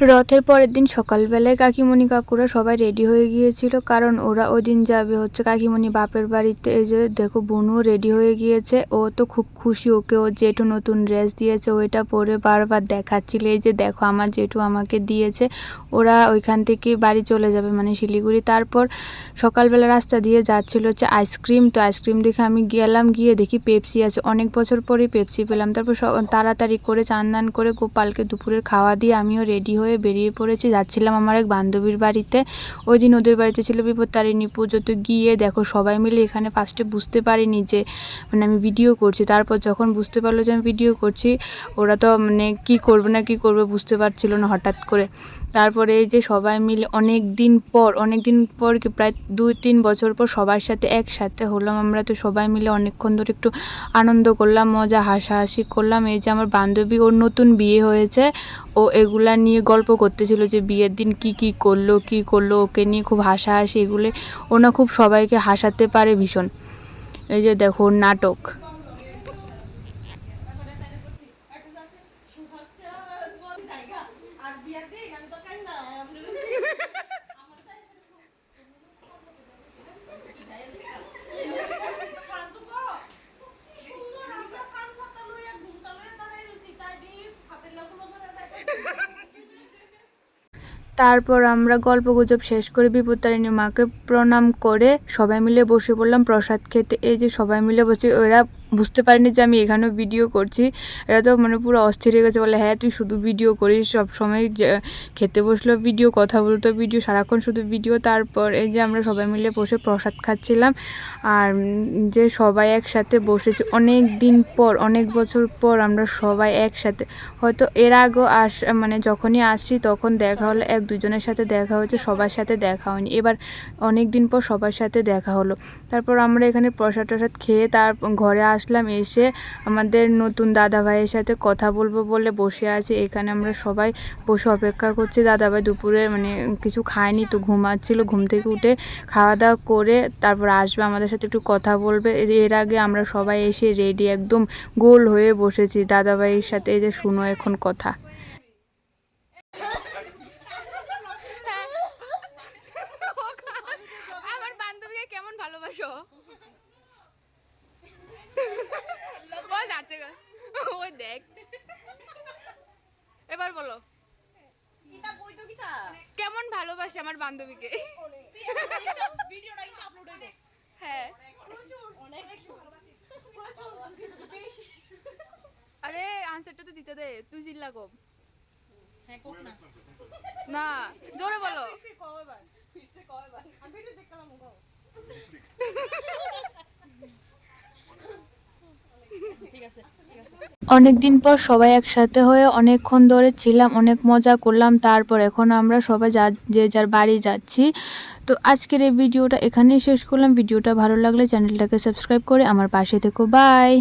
রথের পরের দিন সকালবেলায় কাকিমণি কাকুরা সবাই রেডি হয়ে গিয়েছিল, কারণ ওরা ওই দিন যাবে হচ্ছে কাকিমণি বাপের বাড়িতে। এই যে দেখো বোনও রেডি হয়ে গিয়েছে, ও তো খুব খুশি, ওকে ও জেঠু নতুন ড্রেস দিয়েছে, ওইটা পরে বারবার দেখাচ্ছিল। এই যে দেখো আমার জেঠু আমাকে দিয়েছে। ওরা ওইখান থেকে বাড়ি চলে যাবে, মানে শিলিগুড়ি। তারপর সকালবেলা রাস্তা দিয়ে যাচ্ছিল হচ্ছে আইসক্রিম, তো আইসক্রিম দেখে আমি গেলাম, গিয়ে দেখি পেপসি আছে। অনেক বছর পরে পেপসি পেলাম। তারপর তাড়াতাড়ি করে চান করে গোপালকে দুপুরের খাওয়া দিয়ে আমিও রেডি হয়ে বেরিয়ে পড়েছি। যাচ্ছিলাম আমার এক বান্ধবীর বাড়িতে। ওই দিন ওদের বাড়িতে ছিল বিপত্তারিণী পুজো। তো গিয়ে দেখো সবাই মিলে এখানে ফার্স্টে বুঝতে পারিনি যে মানে আমি ভিডিও করছি। তারপর যখন বুঝতে পারলো যে আমি ভিডিও করছি, ওরা তো মানে কি করবে না কি করবে বুঝতে পারছিল না হঠাৎ করে। তারপরে এই যে সবাই মিলে অনেক দিন পর কি প্রায় 2-3 বছর পর সবার সাথে একসাথে হলাম আমরা। তো সবাই মিলে অনেকক্ষণ ধরে একটু আনন্দ করলাম, মজা হাসাহাসি করলাম। এই যে আমার বান্ধবী, ওর নতুন বিয়ে হয়েছে, ও এগুলা নিয়ে গল্প করতেছিল যে বিয়ের দিন কি করলো ওকে নিয়ে খুব হাসাহাসি। এগুলো ও না খুব সবাইকে হাসাতে পারে ভীষণ। এই যে দেখো নাটক। তারপর আমরা গল্পগুজব শেষ করে বিপত্তারিণী মাকে প্রণাম করে সবাই মিলে বসে পড়লাম প্রসাদ খেতে। এই যে সবাই মিলে বসে, ওরা বুঝতে পারিনি যে আমি এখানেও ভিডিও করছি। এরা তো মানে পুরো অস্থির হয়ে গেছে, বলে হ্যাঁ তুই শুধু ভিডিও করিস সব সময়, খেতে বসলো ভিডিও, কথা বলতো ভিডিও, সারাক্ষণ শুধু ভিডিও। তারপর এই যে আমরা সবাই মিলে বসে প্রসাদ খাচ্ছিলাম। আর যে সবাই একসাথে বসেছি অনেক দিন পর, অনেক বছর পর আমরা সবাই একসাথে। হয়তো এর আগেও মানে যখনই আসছি তখন দেখা হলো, 1-2 জনের সাথে দেখা হয়েছে, সবার সাথে দেখা হয়নি। এবার অনেক দিন পর সবার সাথে দেখা হলো। তারপর আমরা এখানে প্রসাদ খেয়ে তার ঘরে আসলাম। এসে আমাদের নতুন দাদা ভাইয়ের সাথে কথা বলবো বলে বসে আছি। এখানে আমরা সবাই বসে অপেক্ষা করছি। দাদাভাই দুপুরে মানে কিছু খায়নি, তো ঘুমাচ্ছিল। ঘুম থেকে উঠে খাওয়া দাওয়া করে তারপর আসবে, আমাদের সাথে একটু কথা বলবে। এর আগে আমরা সবাই এসে রেডি একদম গোল হয়ে বসেছি দাদাভাইয়ের সাথে। এই যে শুনো এখন কথা। আমার বান্ধবীকে কেমন ভালোবাসো? ওই দেখ, এবার বলো কেমন ভালোবাসে আমার বান্ধবীকে। হ্যাঁ, আরে আনসারটা তো দিতে দে, তুই জিল্লা কব না, জোরে বলো। অনেকদিন পর সবাই একসাথে হয়ে অনেকক্ষণ ধরে ছিলাম, অনেক মজা করলাম। তারপর এখন আমরা সবাই যে যার বাড়ি যাচ্ছি। তো আজকের এই ভিডিওটা এখানেই শেষ করলাম। ভিডিওটা ভালো লাগলে চ্যানেলটাকে সাবস্ক্রাইব করে আমার পাশে থেকো। বাই।